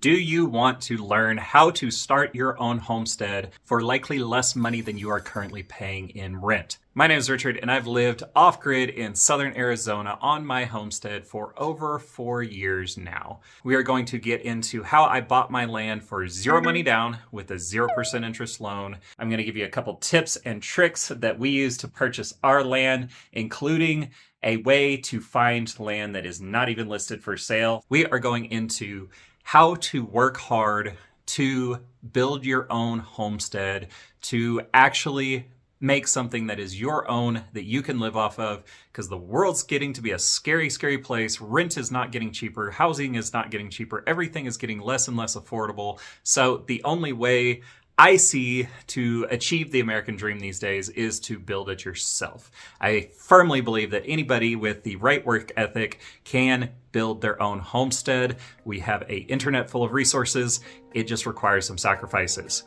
Do you want to learn how to start your own homestead for likely less money than you are currently paying in rent? My name is Richard, and I've lived off-grid in southern Arizona on my homestead for over 4 years now. We are going to get into how I bought my land for zero money down with a 0% interest loan. I'm going to give you a couple tips and tricks that we use to purchase our land, including a way to find land that is not even listed for sale. We are going into how to work hard to build your own homestead, to actually make something that is your own, that you can live off of, because the world's getting to be a scary, scary place. Rent is not getting cheaper. Housing is not getting cheaper. Everything is getting less and less affordable. So the only way I see to achieve the American dream these days is to build it yourself. I firmly believe that anybody with the right work ethic can build their own homestead. We have an internet full of resources. It just requires some sacrifices.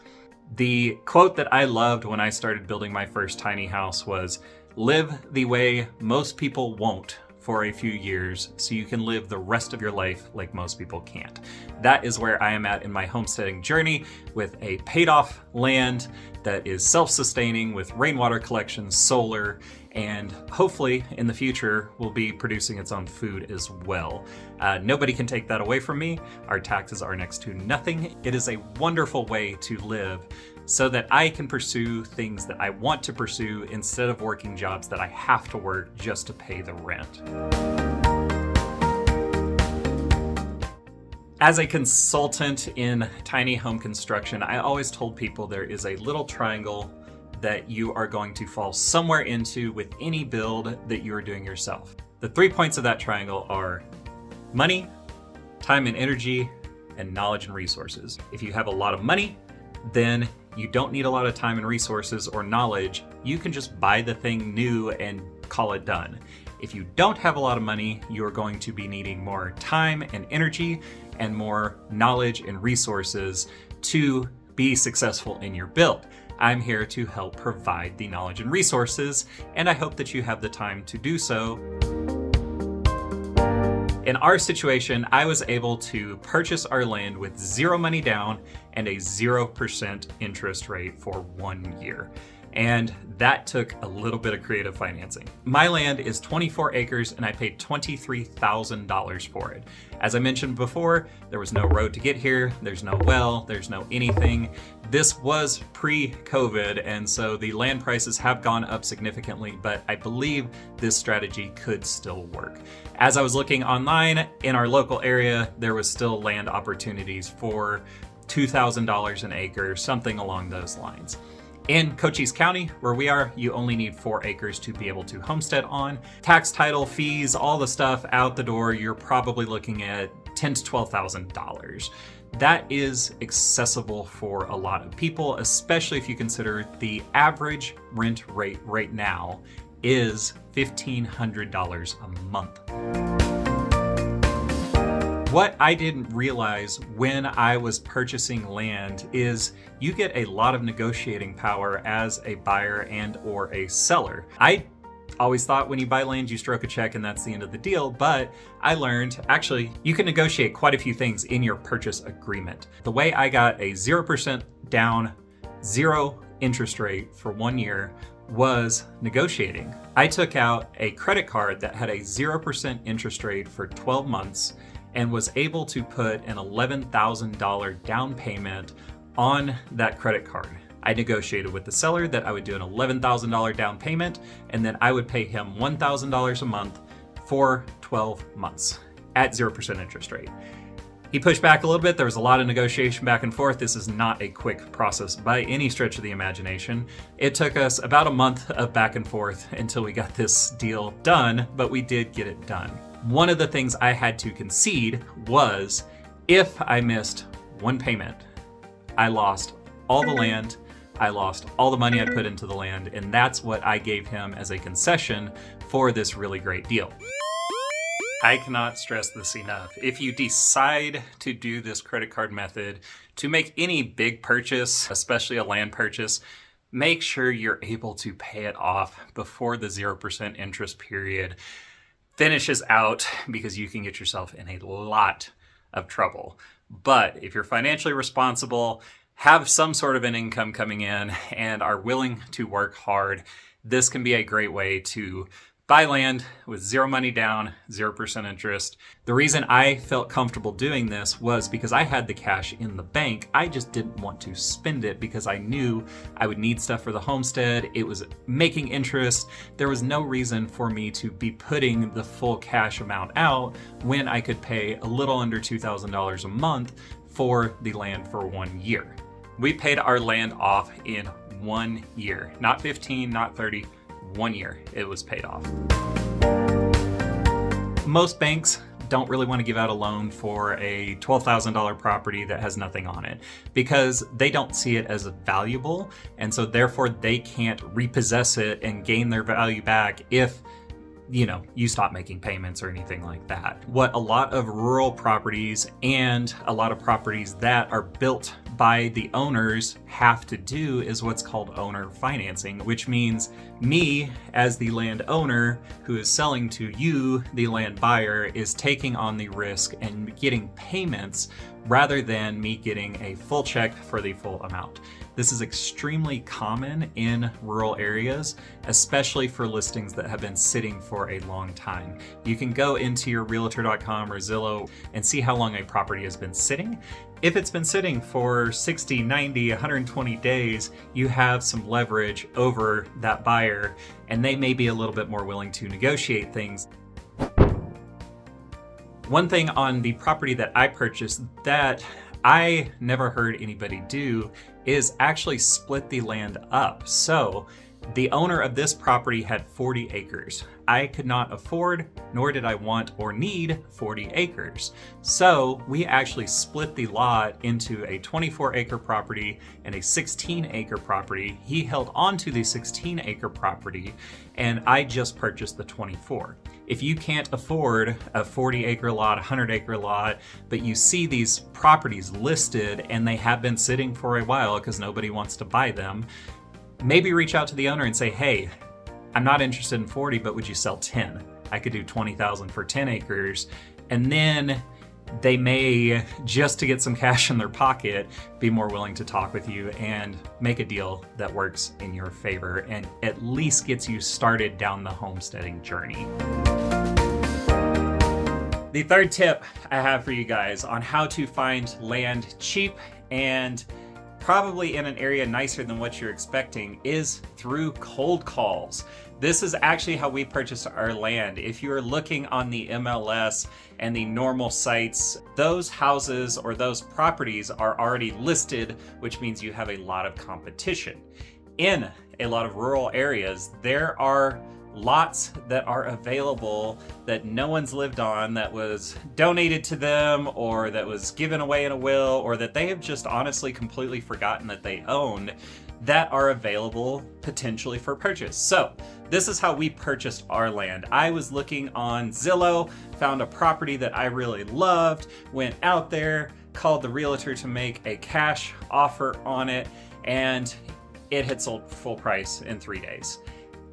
The quote that I loved when I started building my first tiny house was, "Live the way most people won't for a few years so you can live the rest of your life like most people can't." That is where I am at in my homesteading journey, with a paid off land that is self-sustaining with rainwater collection, solar, and hopefully in the future will be producing its own food as well. Nobody can take that away from me. Our taxes are next to nothing. It is a wonderful way to live so that I can pursue things that I want to pursue instead of working jobs that I have to work just to pay the rent. As a consultant in tiny home construction, I always told people there is a little triangle that you are going to fall somewhere into with any build that you are doing yourself. The 3 points of that triangle are money, time and energy, and knowledge and resources. If you have a lot of money, then you don't need a lot of time and resources or knowledge. You can just buy the thing new and call it done. If you don't have a lot of money, you're going to be needing more time and energy and more knowledge and resources to be successful in your build. I'm here to help provide the knowledge and resources, and I hope that you have the time to do so. In our situation, I was able to purchase our land with zero money down and a 0% interest rate for 1 year. And that took a little bit of creative financing. My land is 24 acres and I paid $23,000 for it. As I mentioned before, there was no road to get here, there's no well, there's no anything. This was pre-COVID, and so the land prices have gone up significantly, but I believe this strategy could still work. As I was looking online in our local area, there was still land opportunities for $2,000 an acre, something along those lines. In Cochise County, where we are, you only need 4 acres to be able to homestead on. Tax, title, fees, all the stuff out the door, you're probably looking at $10,000 to $12,000. That is accessible for a lot of people, especially if you consider the average rent rate right now is $1,500 a month. What I didn't realize when I was purchasing land is you get a lot of negotiating power as a buyer and or a seller. I always thought when you buy land, you stroke a check and that's the end of the deal, but I learned actually you can negotiate quite a few things in your purchase agreement. The way I got a 0% down, 0 interest rate for 1 year was negotiating. I took out a credit card that had a 0% interest rate for 12 months and was able to put an $11,000 down payment on that credit card. I negotiated with the seller that I would do an $11,000 down payment, and then I would pay him $1,000 a month for 12 months at 0% interest rate. He pushed back a little bit. There was a lot of negotiation back and forth. This is not a quick process by any stretch of the imagination. It took us about a month of back and forth until we got this deal done, but we did get it done. One of the things I had to concede was if I missed one payment, I lost all the land, I lost all the money I put into the land, and that's what I gave him as a concession for this really great deal. I cannot stress this enough. If you decide to do this credit card method to make any big purchase, especially a land purchase, make sure you're able to pay it off before the 0% interest period finishes out, because you can get yourself in a lot of trouble. But if you're financially responsible, have some sort of an income coming in, and are willing to work hard, this can be a great way to buy land with zero money down, 0% interest. The reason I felt comfortable doing this was because I had the cash in the bank. I just didn't want to spend it because I knew I would need stuff for the homestead. It was making interest. There was no reason for me to be putting the full cash amount out when I could pay a little under $2,000 a month for the land for 1 year. We paid our land off in 1 year, not 15, not 30, 1 year it was paid off. Most banks don't really want to give out a loan for a $12,000 property that has nothing on it because they don't see it as valuable, and so therefore they can't repossess it and gain their value back if you stop making payments or anything like that. What a lot of rural properties and a lot of properties that are built by the owners have to do is what's called owner financing, which means me as the landowner who is selling to you, the land buyer, is taking on the risk and getting payments rather than me getting a full check for the full amount. This is extremely common in rural areas, especially for listings that have been sitting for a long time. You can go into your realtor.com or Zillow and see how long a property has been sitting. If it's been sitting for 60, 90, 120 days, you have some leverage over that buyer, and they may be a little bit more willing to negotiate things. One thing on the property that I purchased that I never heard anybody do is actually split the land up. So the owner of this property had 40 acres. I could not afford, nor did I want or need 40 acres. So we actually split the lot into a 24-acre property and a 16-acre property. He held onto the 16-acre property, and I just purchased the 24. If you can't afford a 40-acre lot, a 100-acre lot, but you see these properties listed and they have been sitting for a while because nobody wants to buy them, maybe reach out to the owner and say, hey, I'm not interested in 40, but would you sell 10? I could do 20,000 for 10 acres. And then they may, just to get some cash in their pocket, be more willing to talk with you and make a deal that works in your favor and at least gets you started down the homesteading journey. The third tip I have for you guys on how to find land cheap and probably in an area nicer than what you're expecting is through cold calls. This is actually how we purchased our land. If you're looking on the MLS and the normal sites, those houses or those properties are already listed, which means you have a lot of competition. In a lot of rural areas, there are lots that are available that no one's lived on, that was donated to them or that was given away in a will, or that they have just honestly completely forgotten that they owned, that are available potentially for purchase. So this is how we purchased our land. I was looking on Zillow, found a property that I really loved, went out there, called the realtor to make a cash offer on it, and it had sold full price in 3 days.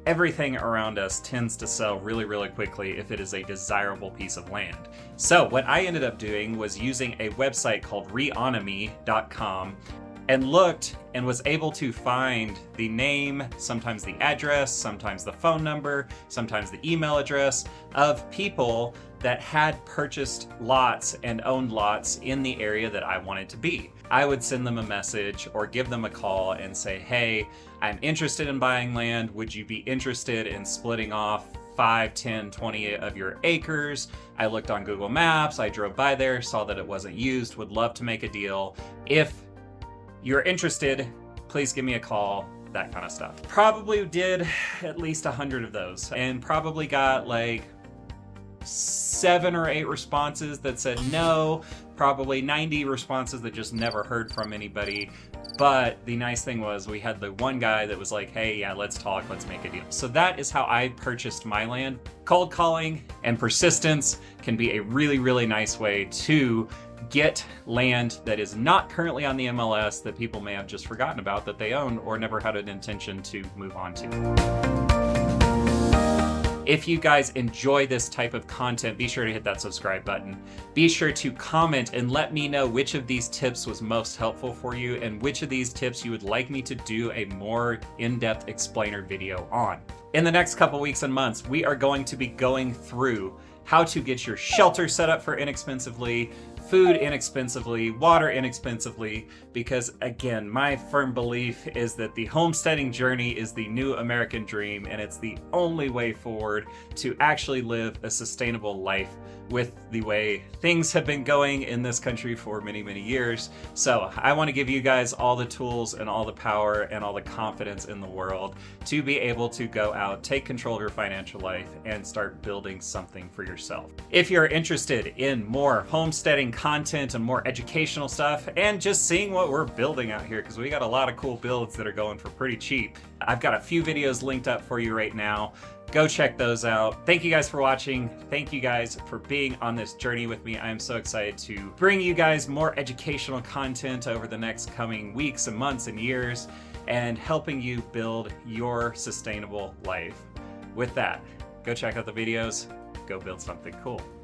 Everything around us tends to sell really, really quickly if it is a desirable piece of land. So what I ended up doing was using a website called reonomy.com and looked and was able to find the name, sometimes the address, sometimes the phone number, sometimes the email address of people that had purchased lots and owned lots in the area that I wanted to be. I would send them a message or give them a call and say, hey, I'm interested in buying land. Would you be interested in splitting off 5, 10, 20 of your acres? I looked on Google Maps, I drove by there, saw that it wasn't used, would love to make a deal. If you're interested, please give me a call, that kind of stuff. Probably did at least 100 of those and probably got like 7 or 8 responses that said no, probably 90 responses that just never heard from anybody. But the nice thing was we had the one guy that was like, hey, yeah, let's talk, let's make a deal. So that is how I purchased my land. Cold calling and persistence can be a really, really nice way to get land that is not currently on the MLS that people may have just forgotten about that they own or never had an intention to move on to. If you guys enjoy this type of content, be sure to hit that subscribe button. Be sure to comment and let me know which of these tips was most helpful for you and which of these tips you would like me to do a more in-depth explainer video on. In the next couple weeks and months, we are going to be going through how to get your shelter set up for inexpensively, food inexpensively, water inexpensively, because again, my firm belief is that the homesteading journey is the new American dream, and it's the only way forward to actually live a sustainable life with the way things have been going in this country for many, many years. So I want to give you guys all the tools and all the power and all the confidence in the world to be able to go out, take control of your financial life, and start building something for yourself. If you're interested in more homesteading content and more educational stuff and just seeing what we're building out here, because we got a lot of cool builds that are going for pretty cheap, I've got a few videos linked up for you right now. Go check those out. Thank you guys for watching. Thank you guys for being on this journey with me. I am so excited to bring you guys more educational content over the next coming weeks and months and years, and helping you build your sustainable life. With that, go check out the videos, go build something cool.